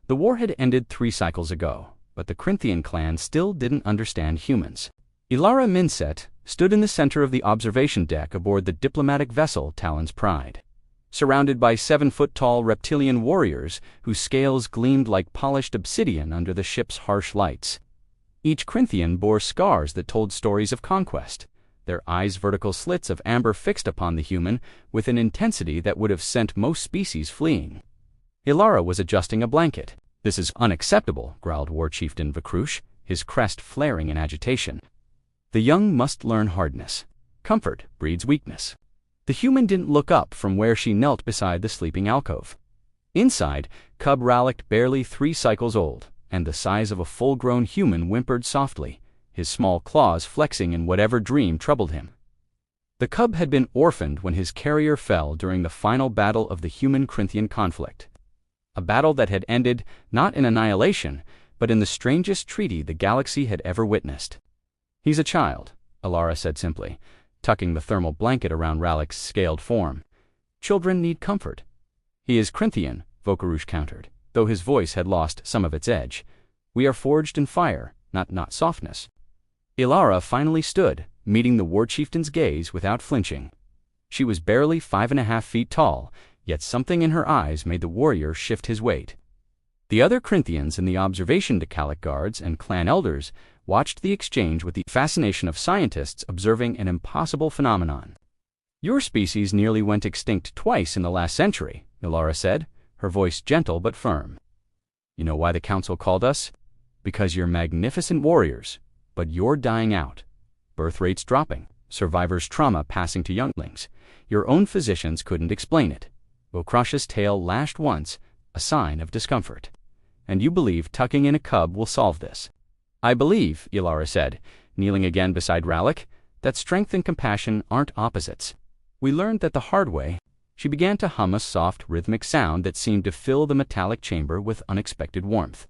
The war had ended 3 cycles ago, but the Corinthian clan still didn't understand humans. Ilara Minset stood in the center of the observation deck aboard the diplomatic vessel Talon's Pride, surrounded by 7-foot-tall reptilian warriors whose scales gleamed like polished obsidian under the ship's harsh lights. Each Corinthian bore scars that told stories of conquest, their eyes vertical slits of amber fixed upon the human with an intensity that would have sent most species fleeing. Ilara was adjusting a blanket. "This is unacceptable," growled War Chieftain Vakrush, his crest flaring in agitation. "The young must learn hardness. Comfort breeds weakness." The human didn't look up from where she knelt beside the sleeping alcove. Inside, cub Rallick, barely 3 cycles old, and the size of a full-grown human, whimpered softly, his small claws flexing in whatever dream troubled him. The cub had been orphaned when his carrier fell during the final battle of the human-Corinthian conflict. A battle that had ended not in annihilation, but in the strangest treaty the galaxy had ever witnessed. "He's a child," Ilara said simply, tucking the thermal blanket around Rallick's scaled form. "Children need comfort." "He is Corinthian," Vakrush countered, though his voice had lost some of its edge. "We are forged in fire, not softness." Ilara finally stood, meeting the war chieftain's gaze without flinching. She was barely 5.5 feet tall, yet something in her eyes made the warrior shift his weight. The other Corinthians in the observation decalic guards and clan elders watched the exchange with the fascination of scientists observing an impossible phenomenon. "Your species nearly went extinct twice in the last century," Ilara said, her voice gentle but firm. "You know why the council called us? Because you're magnificent warriors, but you're dying out. Birth rates dropping, survivors' trauma passing to younglings. Your own physicians couldn't explain it." Vakrush's tail lashed once, a sign of discomfort. "And you believe tucking in a cub will solve this?" "I believe," Ilara said, kneeling again beside Rallick, "that strength and compassion aren't opposites. We learned that the hard way." She began to hum a soft, rhythmic sound that seemed to fill the metallic chamber with unexpected warmth.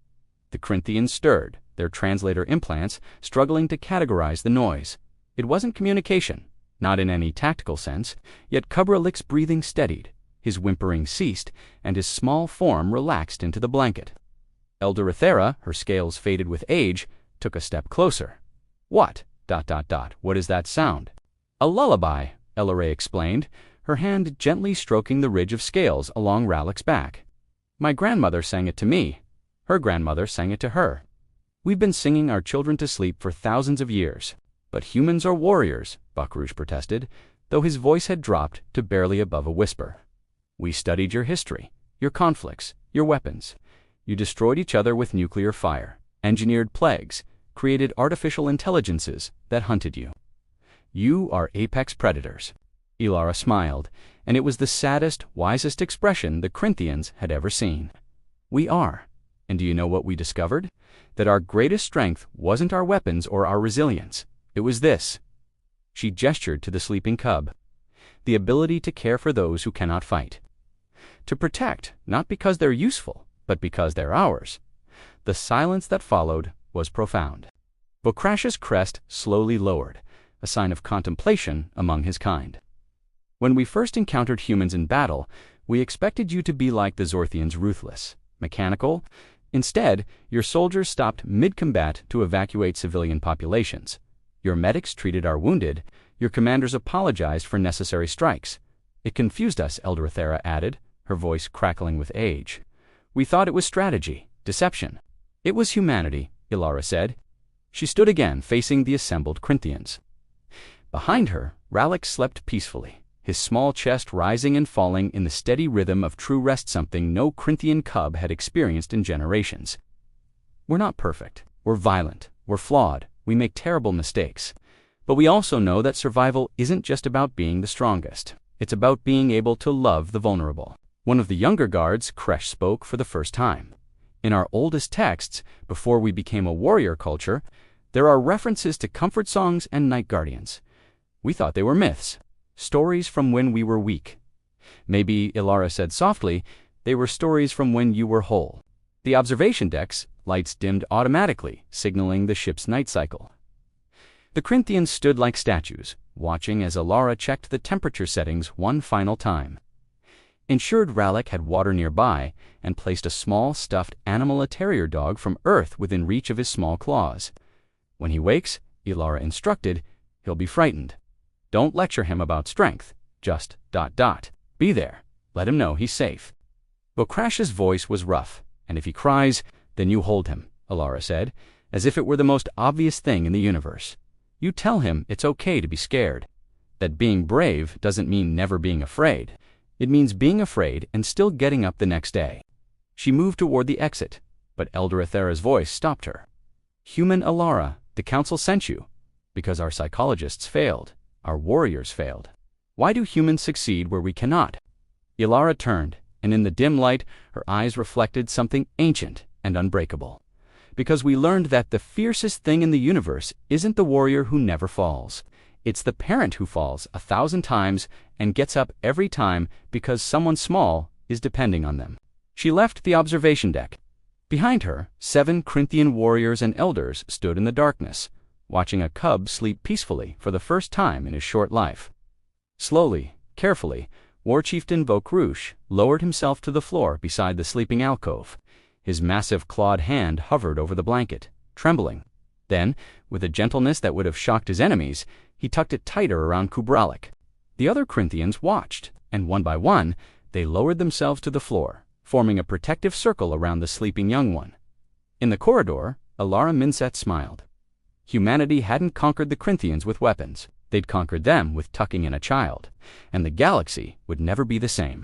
The Corinthians stirred, their translator implants struggling to categorize the noise. It wasn't communication, not in any tactical sense, yet cub Rallick's breathing steadied, his whimpering ceased, and his small form relaxed into the blanket. Elder Ethera, her scales faded with age, took a step closer. What is that sound?" "A lullaby," Elleray explained, her hand gently stroking the ridge of scales along Rallick's back. "My grandmother sang it to me. Her grandmother sang it to her. We've been singing our children to sleep for thousands of years. But humans are warriors," Vakrush protested, though his voice had dropped to barely above a whisper. "We studied your history, your conflicts, your weapons. You destroyed each other with nuclear fire, engineered plagues, created artificial intelligences that hunted you. You are apex predators." Ilara smiled, and it was the saddest, wisest expression the Corinthians had ever seen. "We are. And do you know what we discovered? That our greatest strength wasn't our weapons or our resilience. It was this." She gestured to the sleeping cub. "The ability to care for those who cannot fight. To protect, not because they're useful, but because they're ours." The silence that followed was profound. Vakrush's crest slowly lowered, a sign of contemplation among his kind. "When we first encountered humans in battle, we expected you to be like the Zorthians, ruthless, mechanical. Instead, your soldiers stopped mid-combat to evacuate civilian populations. Your medics treated our wounded. Your commanders apologized for necessary strikes. It confused us," Elder Ethera added, her voice crackling with age. "We thought it was strategy, deception." "It was humanity," Ilara said. She stood again, facing the assembled Corinthians. Behind her, Rallick slept peacefully, his small chest rising and falling in the steady rhythm of true rest, something no Corinthian cub had experienced in generations. "We're not perfect. We're violent. We're flawed. We make terrible mistakes. But we also know that survival isn't just about being the strongest. It's about being able to love the vulnerable." One of the younger guards, Kresh, spoke for the first time. "In our oldest texts, before we became a warrior culture, there are references to comfort songs and night guardians. We thought they were myths, stories from when we were weak. Maybe," Ilara said softly, "they were stories from when you were whole." The observation deck's lights dimmed automatically, signaling the ship's night cycle. The Corinthians stood like statues, watching as Ilara checked the temperature settings one final time. ensured Rallick had water nearby, and placed a small stuffed animal, a terrier dog from Earth, within reach of his small claws. When he wakes, Ilara instructed, he'll be frightened. Don't lecture him about strength, just ... Be there. Let him know he's safe. Bokrash's voice was rough, and if he cries, then you hold him, Ilara said, as if it were the most obvious thing in the universe. You tell him it's okay to be scared. That being brave doesn't mean never being afraid. It means being afraid and still getting up the next day. She moved toward the exit, but Elder Athera's voice stopped her. Human Ilara, the council sent you. Because our psychologists failed. Our warriors failed. Why do humans succeed where we cannot? Ilara turned, and in the dim light, her eyes reflected something ancient and unbreakable. Because we learned that the fiercest thing in the universe isn't the warrior who never falls. It's the parent who falls 1,000 times and gets up every time because someone small is depending on them. She left the observation deck. Behind her, 7 Corinthian warriors and elders stood in the darkness, watching a cub sleep peacefully for the first time in his short life. Slowly, carefully, War Chieftain Vokrush lowered himself to the floor beside the sleeping alcove. His massive clawed hand hovered over the blanket, trembling. Then, with a gentleness that would have shocked his enemies, he tucked it tighter around Kubralik. The other Corinthians watched, and one by one, they lowered themselves to the floor, forming a protective circle around the sleeping young one. In the corridor, Ilara Minset smiled. Humanity hadn't conquered the Corinthians with weapons. They'd conquered them with tucking in a child, and the galaxy would never be the same.